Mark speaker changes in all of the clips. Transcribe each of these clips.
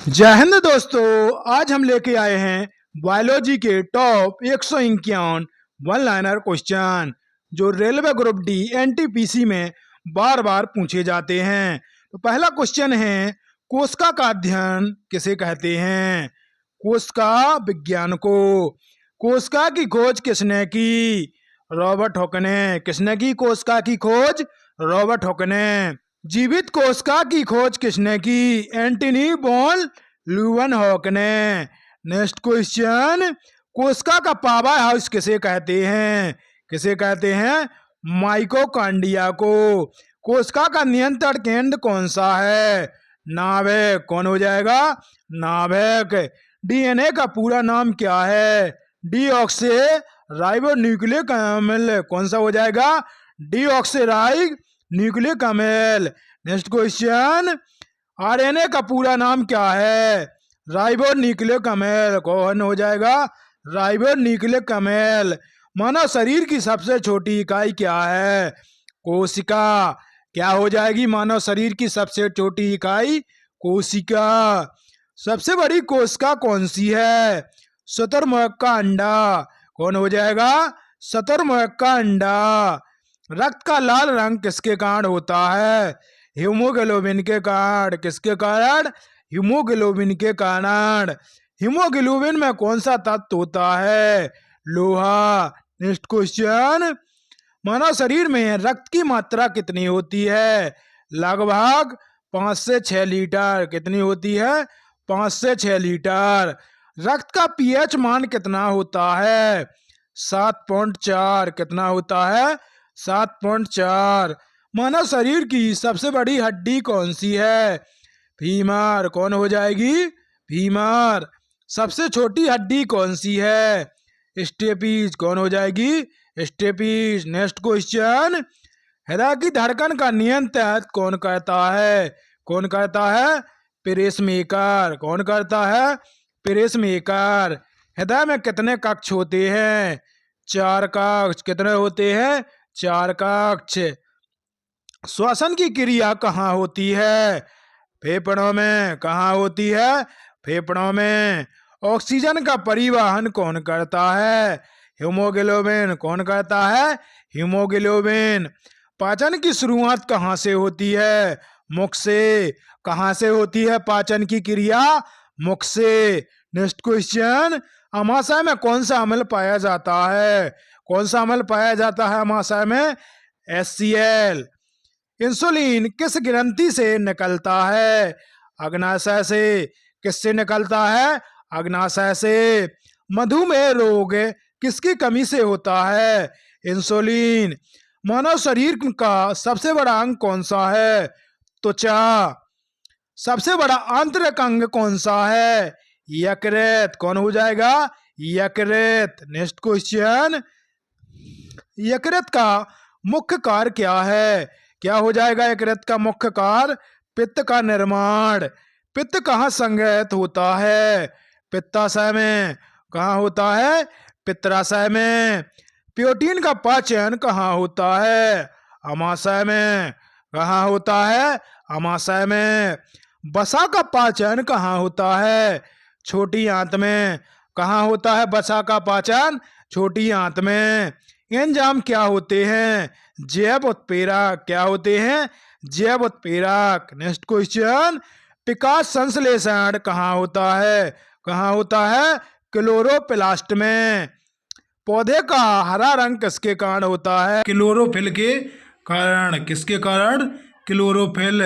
Speaker 1: जय हिंद दोस्तों। आज हम लेके आए हैं बायोलॉजी के टॉप 151 वन लाइनर क्वेश्चन जो रेलवे ग्रुप डी एनटीपीसी में बार बार पूछे जाते हैं। तो पहला क्वेश्चन है, कोशिका का अध्ययन किसे कहते हैं? कोशिका विज्ञान को। कोशिका की खोज किसने की? रॉबर्ट हॉक ने। किसने की कोशिका की खोज? रॉबर्ट हॉक ने। जीवित कोशिका की खोज किसने की? एंटनी वॉन ल्यूवेनहॉक ने। नेक्स्ट क्वेश्चन, कोशिका का पावर हाउस किसे कहते हैं? किसे कहते हैं? माइटोकॉन्ड्रिया को। कोशिका का नियंत्रण केंद्र कौन सा है? नाभिक। कौन हो जाएगा? नाभिक। डीएनए का पूरा नाम क्या है? डीऑक्सी राइबोन्यूक्लिक अम्ल। कौन सा हो जाएगा? डीऑक्सी न्यूक्लिक अम्ल। नेक्स्ट क्वेश्चन, आरएनए का पूरा नाम क्या है? राइबोन्यूक्लिक अम्ल। कौन हो जाएगा? राइबोन्यूक्लिक अम्ल। मानव शरीर की सबसे छोटी इकाई क्या है? कोशिका। क्या हो जाएगी मानव शरीर की सबसे छोटी इकाई? कोशिका। सबसे बड़ी कोशिका कौन सी है? शुतुरमुर्ग का अंडा। कौन हो जाएगा? शुतुरमुर्ग का अंडा। रक्त का लाल रंग किसके कारण होता है? हीमोग्लोबिन के कारण। किसके कारण? हीमोग्लोबिन के कारण। हीमोग्लोबिन में कौन सा तत्व होता है? लोहा। नेक्स्ट क्वेश्चन, मानव शरीर में रक्त की मात्रा कितनी होती है? लगभग 5 से 6 लीटर। कितनी होती है? 5 से 6 लीटर। रक्त का पीएच मान कितना होता है? 7.4। कितना होता है? 7.4। मानव शरीर की सबसे बड़ी हड्डी कौन सी है? फीमर। कौन हो जाएगी? फीमर। सबसे छोटी हड्डी कौन सी है? स्टेपीज। कौन हो जाएगी? स्टेपीज। नेक्स्ट क्वेश्चन, हृदय की धड़कन का नियंत्रण कौन करता है? कौन करता है? पेसमेकर। कौन करता है? पेसमेकर। हृदय में कितने कक्ष होते हैं? 4 कक्ष। कितने होते हैं? 4 कक्ष। श्वसन की क्रिया कहाँ होती है? फेफड़ों में। कहाँ होती है? फेफड़ों में। ऑक्सीजन का परिवहन कौन करता है? हीमोग्लोबिन। कौन करता है? हीमोग्लोबिन। पाचन की शुरुआत कहाँ से होती है? मुख से। कहाँ से होती है पाचन की क्रिया? मुख से। नेक्स्ट क्वेश्चन, अमाशय में कौन सा अम्ल पाया जाता है? कौन सा अम्ल पाया जाता है अमाशय में? HCl। इंसुलिन किस ग्रंथि से निकलता है? अग्नाशय से। किससे निकलता है? अग्नाशय से। मधुमेह रोग किसकी कमी से होता है? इंसुलिन। मानव शरीर का सबसे बड़ा अंग कौन सा है? त्वचा। सबसे बड़ा आंतरिक अंग कौन सा है? यकृत। कौन हो जाएगा? यकृत। नेक्स्ट क्वेश्चन, यकृत का मुख्य कार्य क्या है? क्या हो जाएगा यकृत का मुख्य कार्य? पित्त का निर्माण। पित्त कहाँ संग्रहित होता है? पित्ताशय में। कहाँ होता है? पित्ताशय में। प्रोटीन का पाचन कहाँ होता है? अमाशय में। कहाँ होता है? अमाशय में। वसा का पाचन कहाँ होता है? छोटी आंत में। कहाँ होता है वसा का पाचन? छोटी आंत में। एंजाइम क्या होते हैं? जैव उत्प्रेरक। क्या होते हैं? जैव उत्प्रेरक। नेक्स्ट क्वेश्चन, विकास संश्लेषण कहाँ होता है? कहाँ होता है? क्लोरोप्लास्ट में। पौधे का हरा रंग किसके कारण होता है? क्लोरोफिल के कारण। किसके कारण? क्लोरोफिल।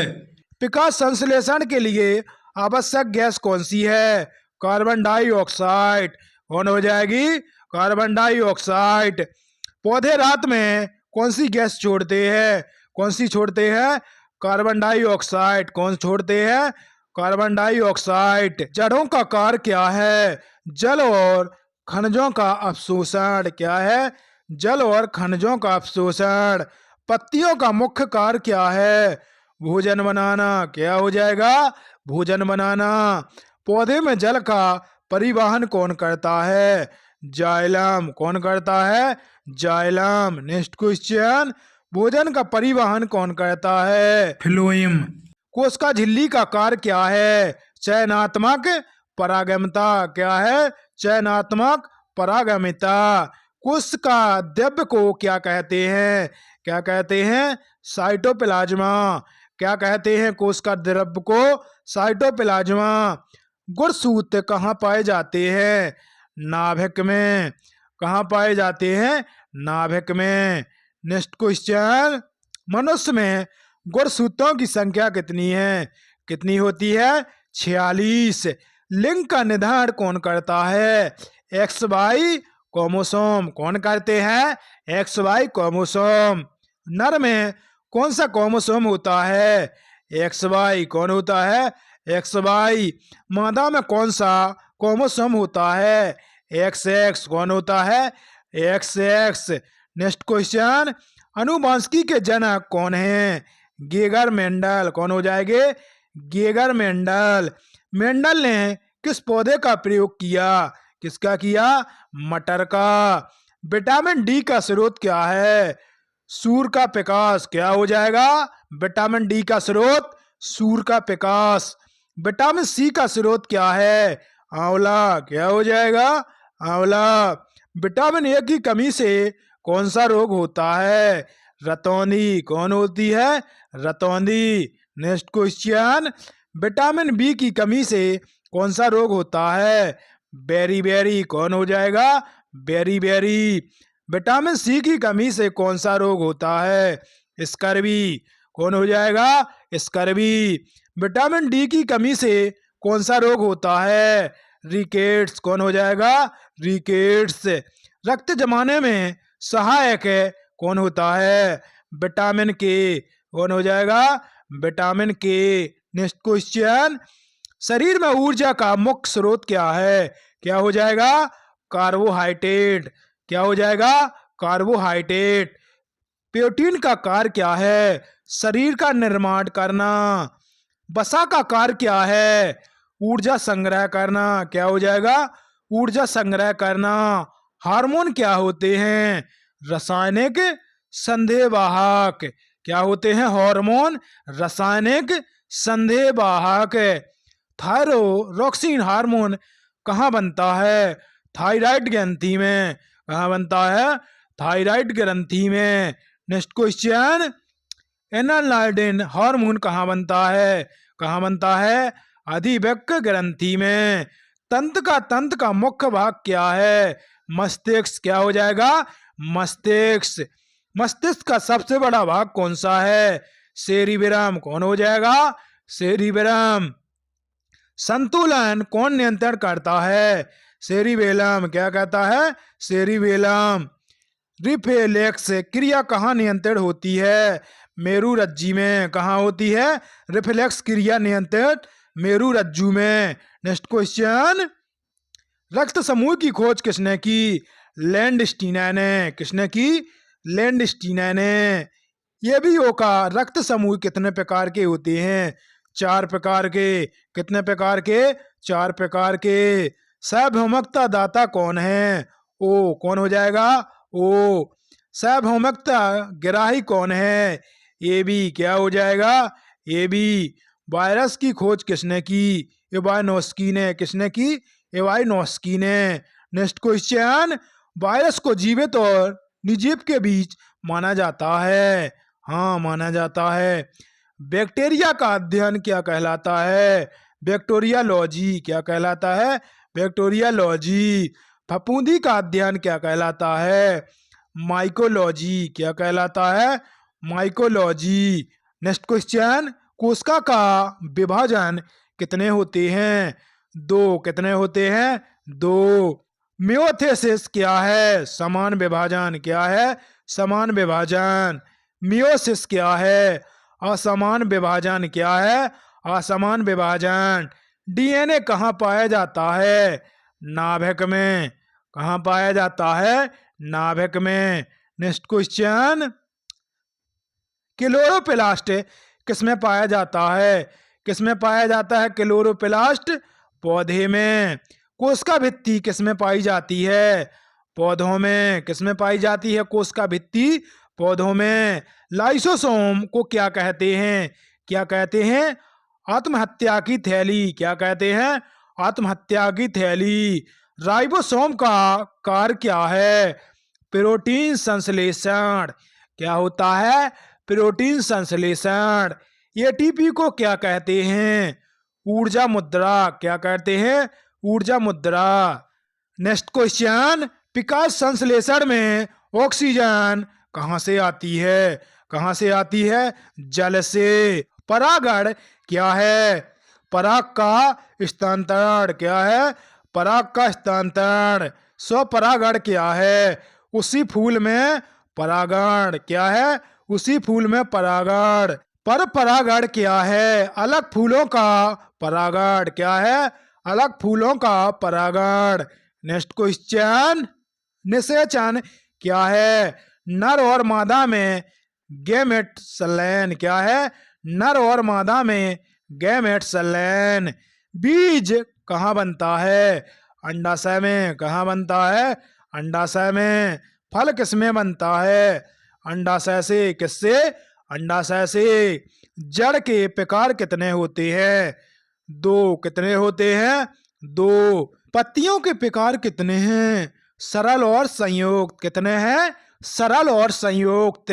Speaker 1: विकास संश्लेषण के लिए आवश्यक गैस कौन सी है? Carbon dioxide. कौन हो जाएगी? Carbon dioxide. पौधे रात में कौन सी गैस छोड़ते हैं? कौन सी छोड़ते हैं? Carbon dioxide. कौन छोड़ते हैं? Carbon dioxide. जड़ों का कार्य क्या है? जल और खनिजों का अवशोषण। क्या है? जल और खनिजों का अवशोषण। पत्तियों का मुख्य कार्य क्या है? भोजन बनाना। क्या हो जाएगा? भोजन बनाना। पौधे में जल का परिवहन कौन करता है? जाइलम। कौन करता है? जाइलम। नेक्स्ट क्वेश्चन, भोजन का परिवहन कौन करता है? फ्लोएम। कोशिका झिल्ली का कार्य क्या है? चयनात्मक परागम्यता। क्या है? चयनात्मक परागम्यता। कोश का द्रव्य को क्या कहते हैं? क्या कहते हैं? साइटोप्लाज्मा। क्या कहते हैं कोश का द्रव्य को? साइटोप्लाज्मा। गुणसूत्र कहाँ पाए जाते हैं? नाभिक में। कहाँ पाए जाते हैं? नाभिक में। नेक्स्ट क्वेश्चन, मनुष्य में गुणसूत्रों की संख्या कितनी है? कितनी होती है? 46। लिंग का निर्धारण कौन करता है? X Y chromosome. कौन करते हैं? X Y chromosome. नर में कौन सा क्रोमोसोम होता है? X Y. कौन होता है? X Y. मादा में कौन सा क्रोमोसोम होता है? X X. कौन होता है? X X. नेक्स्ट क्वेश्चन, अनुवांशिकी के जनक कौन है? Gregor Mendel. कौन हो जाएंगे? Geiger Mendel. मेंडल ने किस पौधे का प्रयोग किया? किसका किया? मटर का। विटामिन डी का स्रोत क्या है? सूर्य का प्रकाश। क्या हो जाएगा? विटामिन डी का स्रोत सूर्य का प्रकाश। विटामिन सी का स्रोत क्या है? आंवला। क्या हो जाएगा? आंवला। विटामिन ए की कमी से कौन सा रोग होता है? रतौंधी। कौन होती है? रतौंधी। नेक्स्ट क्वेश्चन, विटामिन बी की कमी से कौन सा रोग होता है? Beriberi. कौन हो जाएगा? Berry berry. विटामिन सी की कमी से कौन सा रोग होता है? स्कर्वी। कौन हो जाएगा? स्कर्वी। विटामिन डी की कमी से कौन सा रोग होता है? रिकेट्स। कौन हो जाएगा? रिकेट्स। रक्त जमाने में सहायक है कौन होता है? विटामिन के। कौन हो जाएगा? विटामिन के। नेक्स्ट क्वेश्चन, शरीर में ऊर्जा का मुख्य स्रोत क्या है? क्या हो जाएगा? कार्बोहाइड्रेट। क्या हो जाएगा? कार्बोहाइड्रेट। प्रोटीन का कार्य क्या है? शरीर का निर्माण करना। वसा का कार्य क्या है? ऊर्जा संग्रह करना। क्या हो जाएगा? ऊर्जा संग्रह करना। हार्मोन क्या होते हैं? रासायनिक संदेहवाहक। क्या होते हैं? हार्मोन रासायनिक संदेहवाहक। थायरोक्सिन हार्मोन कहाँ बनता है? थायराइड ग्रंथि में। कहाँ बनता है? थायराइड ग्रंथि में। नेक्स्ट क्वेश्चन, एनालाइडिन हार्मोन कहाँ बनता है? कहाँ बनता है? अधिवृक्क ग्रंथि में। तंत्र का मुख्य भाग क्या है? मस्तिष्क। क्या हो जाएगा? मस्तिष्क। मस्तिष्क का सबसे बड़ा भाग कौन सा है? सेरिबेरम। कौन हो जाएगा? सेरिबेरम। संतुलन कौन नियंत्रण करता है? सेरिबेलम। क्या कहता है? सेरिबेलम। रिफ्लेक्स क्रिया कहाँ नियंत्रण होती है? मेरुरज्जु में। कहाँ होती है? रिफ्लेक्स क्रिया नियंत्रण मेरुरज्जु में। नेक्स्ट क्वेश्चन, रक्त समूह की खोज किसने की? लैंडस्टीनर ने। किसने की? लैंडस्टीनर ने। ये भी होगा, रक्त समूह कितने प्रकार के होते हैं? 4 प्रकार के। कितने प्रकार के? 4 प्रकार के। सार्वभौमिकता दाता कौन है? ओ। कौन हो जाएगा? ओ। सार्वभौमिकता ग्राही कौन है? A B. क्या हो जाएगा? A B. वायरस की खोज किसने की? इवानोस्की ने। किसने की? इवानोस्की ने। नेक्स्ट क्वेश्चन, वायरस को जीवित और निर्जीव के बीच माना जाता है। हाँ, माना जाता है। बैक्टीरिया का अध्ययन क्या कहलाता है? बैक्टीरियोलॉजी। क्या कहलाता है? बैक्टीरियोलॉजी। फफूंदी का अध्ययन क्या कहलाता है? माइकोलॉजी। क्या कहलाता है? माइकोलॉजी। नेक्स्ट क्वेश्चन, कोशिका का विभाजन कितने होते हैं? 2। कितने होते हैं? 2। मियोसिस क्या है? समान विभाजन। क्या है? समान विभाजन। मियोसिस क्या है? असमान विभाजन। क्या है? असमान विभाजन। डीएनए कहाँ पाया जाता है? नाभिक में। कहाँ पाया जाता है? नाभिक में। नेक्स्ट क्वेश्चन, क्लोरोप्लास्ट किसमें पाया जाता है? किसमें पाया जाता है क्लोरोप्लास्ट? पौधे में। कोशिका भित्ति किसमें पाई जाती है? पौधों में। किसमें पाई जाती है कोशिका भित्ति? पौधों में। लाइसोसोम को क्या कहते हैं? क्या कहते हैं? आत्महत्या की थैली क्या कहते हैं? आत्महत्या की थैली। राइबोसोम का कार्य क्या है? प्रोटीन संश्लेषण। क्या होता है? प्रोटीन संश्लेषण। एटीपी को क्या कहते हैं? ऊर्जा मुद्रा। क्या कहते हैं? ऊर्जा मुद्रा। नेक्स्ट क्वेश्चन, विकास संश्लेषण में ऑक्सीजन कहां से आती है? कहां से आती है? जल से। परागण क्या है? पराग का स्थानांतरण। क्या है? पराग का स्थानांतरण। स्वपरागण क्या है? उसी फूल में परागण। क्या है? उसी फूल में परागण। पर परागण क्या है? अलग फूलों का परागण। क्या है? अलग फूलों का परागण। नेक्स्ट क्वेश्चन, निषेचन क्या है? नर और मादा में गैमेट संलयन। क्या है? नर और मादा में गैमेट संलयन। बीज कहाँ बनता है? अंडाशय में। कहाँ बनता है? अंडाशय में। फल किसमें बनता है? अंडाशय से। किससे? अंडाशय से। जड़ के प्रकार कितने होते हैं? 2। कितने होते हैं? 2। पत्तियों के प्रकार कितने हैं? सरल और संयुक्त। कितने हैं? सरल और संयुक्त।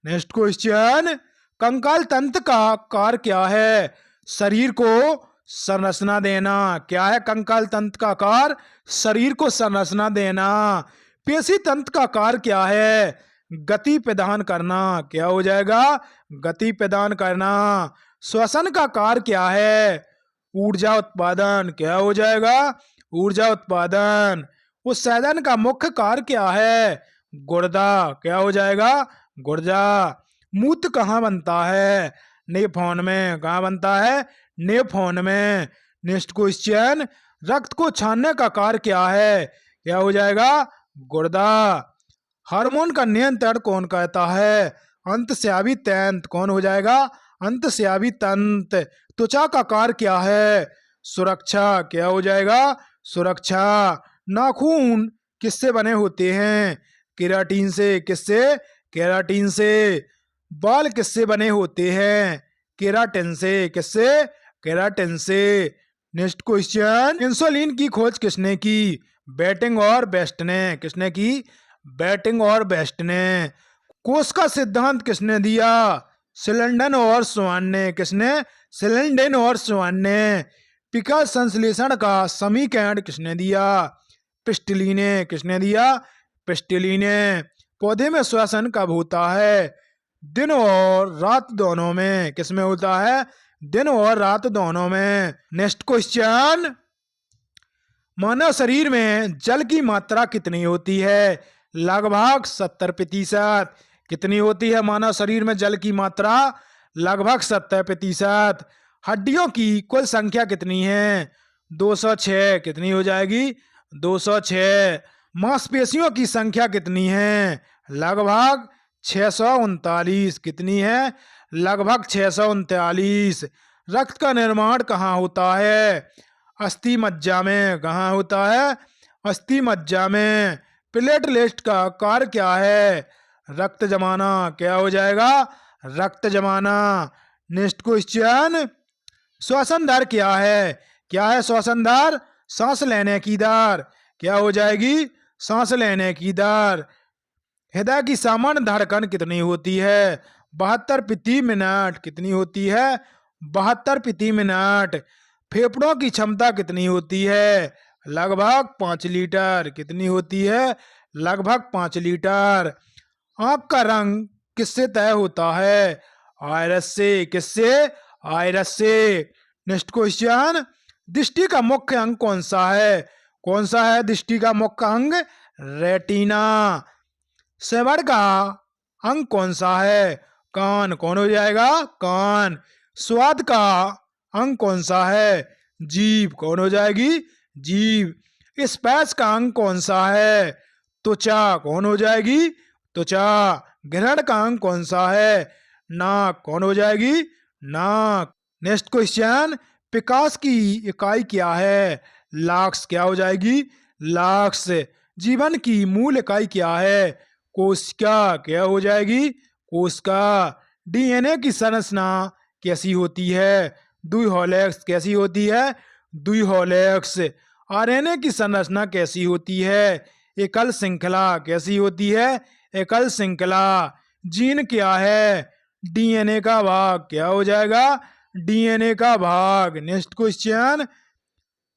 Speaker 1: नेक्स्ट क्वेश्चन, कंकाल तंत्र का कार्य क्या है? शरीर को संरचना देना। क्या है कंकाल तंत्र का कार्य? शरीर को संरचना देना। पेशी तंत्र का कार्य क्या है? गति प्रदान करना। क्या हो जाएगा? गति प्रदान करना। श्वसन का कार्य क्या है? ऊर्जा उत्पादन। क्या हो जाएगा? ऊर्जा उत्पादन। उत्सर्जन का मुख्य कार्य क्या है? गुर्दा। क्या हो जाएगा? गुर्दा। मूत्र कहाँ बनता है? नेफ्रॉन में। कहाँ बनता है? नेफ्रॉन में। नेक्स्ट क्वेश्चन, रक्त को छानने का कार्य क्या है? क्या हो जाएगा? गुर्दा। हार्मोन का नियंत्रण कौन करता है? अंतस्रावी तंत्र। कौन हो जाएगा? अंतस्रावी तंत्र। त्वचा का कार्य क्या है? सुरक्षा। क्या हो जाएगा? सुरक्षा। नाखून किससे बने होते हैं? केराटिन से। किससे? केराटिन से। बाल किससे बने होते हैं? केराटिन से। किससे? केराटिन से। नेक्स्ट क्वेश्चन, इंसुलिन की खोज किसने की? बेटिंग और बेस्ट ने। किसने की? बेटिंग और बेस्ट ने। कोश का सिद्धांत किसने दिया? सिलेंडन और स्वान ने। किसने? सिलेंडन और स्वान ने। विकास संश्लेषण का समीकरण किसने दिया? पिस्टली ने। किसने दिया? पिस्टली ने। पौधे में श्वसन कब होता है? दिन और रात दोनों में। किसमें होता है? दिन और रात दोनों में। नेक्स्ट क्वेश्चन, मानव शरीर में जल की मात्रा कितनी होती है? लगभग 70%। कितनी होती है मानव शरीर में जल की मात्रा? लगभग 70%। हड्डियों की कुल संख्या कितनी है? 206। कितनी हो जाएगी? 206। मांसपेशियों की संख्या कितनी है? लगभग 639। कितनी है? लगभग 639। रक्त का निर्माण कहाँ होता है? अस्थि मज्जा में। कहाँ होता है? अस्थि मज्जा में। प्लेटलेट का कार्य क्या है? रक्त जमाना। क्या हो जाएगा? रक्त जमाना। नेक्स्ट क्वेश्चन, श्वसन दर क्या है? क्या है श्वसन दर? सांस लेने की दर। क्या हो जाएगी? सांस लेने की दर। हृदय की सामान्य धड़कन कितनी होती है? 72 प्रति मिनट। कितनी होती है? 72 प्रति मिनट। फेफड़ों की क्षमता कितनी होती है? लगभग 5 लीटर। कितनी होती है? लगभग 5 लीटर। आंख का रंग किससे तय होता है? आयरस से। किससे? आयरस से। नेक्स्ट क्वेश्चन, दृष्टि का मुख्य अंग कौन सा है? कौन सा है दृष्टि का मुख्य अंग? रेटिना। श्रवण का अंग कौन सा है? कान। कौन हो जाएगा? कान। स्वाद का अंग कौन सा है? जीभ। कौन हो जाएगी? जीभ। स्पर्श का अंग कौन सा है? त्वचा। कौन हो जाएगी? त्वचा। ग्रहण का अंग कौन सा है? नाक। कौन हो जाएगी? नाक। नेक्स्ट क्वेश्चन, प्रकाश की इकाई क्या है? लाक्स। क्या हो जाएगी? लाक्स। जीवन की मूल इकाई क्या है? कोशिका। क्या हो जाएगी? कोशिका। डीएनए की संरचना कैसी होती है? द्विहॉलेक्स कैसी होती है? द्विहॉलेक्स। आरएनए की संरचना कैसी होती है? एकल श्रृंखला। कैसी होती है? एकल श्रृंखला। जीन क्या है? डीएनए का भाग। क्या हो जाएगा? डीएनए का भाग। नेक्स्ट क्वेश्चन,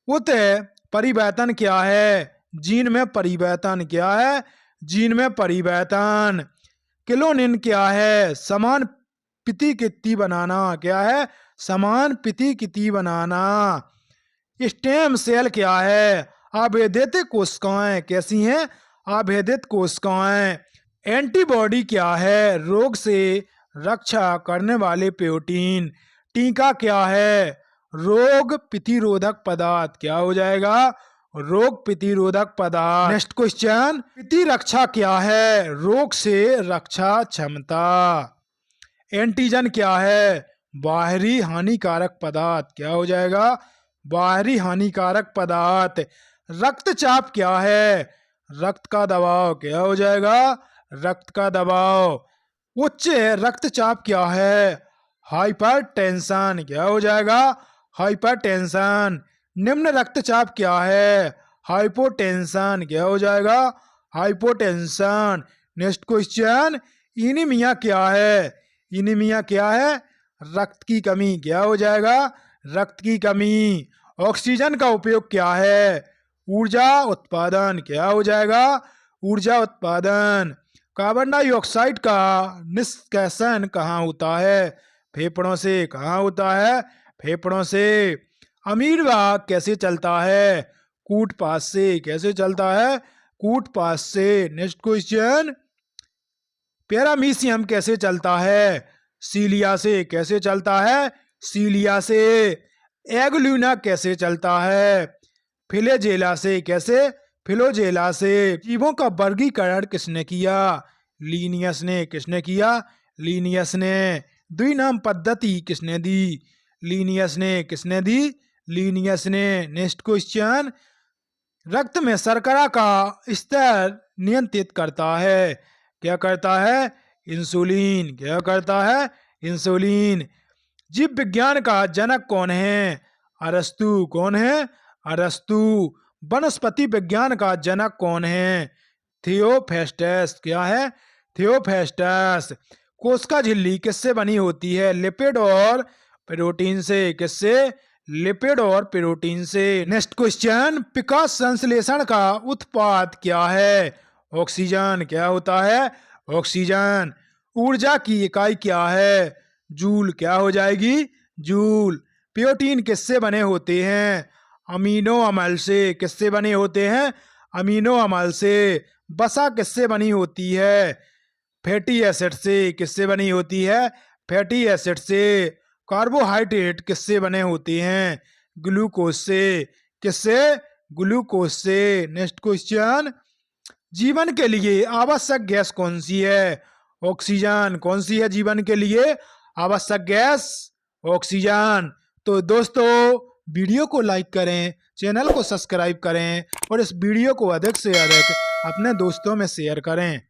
Speaker 1: उत्तः परिवर्तन क्या है? जीन में परिवर्तन क्या है? जीन में परिवर्तन। क्लोनिन क्या है? समान प्रतिकृति बनाना। क्या है? समान प्रतिकृति बनाना। स्टेम सेल क्या है? अभेदित कोशिकाएं। कैसी हैं? अभेदित कोशिकाएं। एंटीबॉडी क्या है? रोग से रक्षा करने वाले प्रोटीन। टीका क्या है? रोग प्रतिरोधक पदार्थ। क्या हो जाएगा? रोग प्रतिरोधक पदार्थ। नेक्स्ट क्वेश्चन, प्रतिरक्षा क्या है? रोग से रक्षा क्षमता। एंटीजन क्या है? बाहरी हानिकारक पदार्थ। क्या हो जाएगा? बाहरी हानिकारक पदार्थ। रक्तचाप क्या है? रक्त का दबाव। क्या हो जाएगा? रक्त का दबाव। उच्च रक्तचाप क्या है? हाइपरटेंशन। क्या हो जाएगा? हाइपरटेंशन। निम्न रक्तचाप क्या है? हाइपोटेंशन। क्या हो जाएगा? हाइपोटेंशन। नेक्स्ट क्वेश्चन, एनीमिया क्या है? एनीमिया क्या है? रक्त की कमी। क्या हो जाएगा? रक्त की कमी। ऑक्सीजन का उपयोग क्या है? ऊर्जा उत्पादन। क्या हो जाएगा? ऊर्जा उत्पादन। कार्बन डाइऑक्साइड का निष्कासन कहाँ होता है? फेफड़ों से। कहाँ होता है? फेफड़ों से। अमीबा कैसे चलता है? कूटपाथ से। कैसे चलता है? कूटपाथ से। नेक्स्ट क्वेश्चन, पैरामीशियम कैसे चलता है? सीलिया से। कैसे चलता है? सीलिया से। एगुलिना कैसे चलता है? फिलेजेला से। कैसे? फिलोजेला से। जीवों का वर्गीकरण किसने किया? लीनियस ने। किसने किया? लीनियस ने। द्विनाम पद्धति किसने दी? लीनियस ने। किसने दी? लीनियस ने। नेक्स्ट क्वेश्चन, रक्त में शर्करा का स्तर नियंत्रित करता है। क्या करता है? इंसुलिन। क्या करता है? इंसुलिन। जीव विज्ञान का जनक कौन है? अरस्तु। कौन है? अरस्तु। वनस्पति विज्ञान का जनक कौन है? थियोफेस्टस। क्या है? थियोफेस्टस। कोशिका झिल्ली किससे बनी होती है? लिपिड और प्रोटीन से। किससे? लिपिड और प्रोटीन से। नेक्स्ट क्वेश्चन, प्रकाश संश्लेषण का उत्पाद क्या है? ऑक्सीजन। क्या होता है? ऑक्सीजन। ऊर्जा की इकाई क्या है? जूल। क्या हो जाएगी? जूल। प्रोटीन किससे बने होते हैं? अमीनो अम्ल से। किससे बने होते हैं? अमीनो अम्ल से। वसा किससे बनी होती है? फैटी एसिड से। किससे बनी होती है? फैटी एसिड से। कार्बोहाइड्रेट किससे बने होते हैं? ग्लूकोज से। किससे? ग्लूकोज से। नेक्स्ट क्वेश्चन, जीवन के लिए आवश्यक गैस कौन सी है? ऑक्सीजन। कौन सी है जीवन के लिए आवश्यक गैस? ऑक्सीजन। तो दोस्तों, वीडियो को लाइक करें, चैनल को सब्सक्राइब करें और इस वीडियो को अधिक से अधिक अपने दोस्तों में शेयर करें।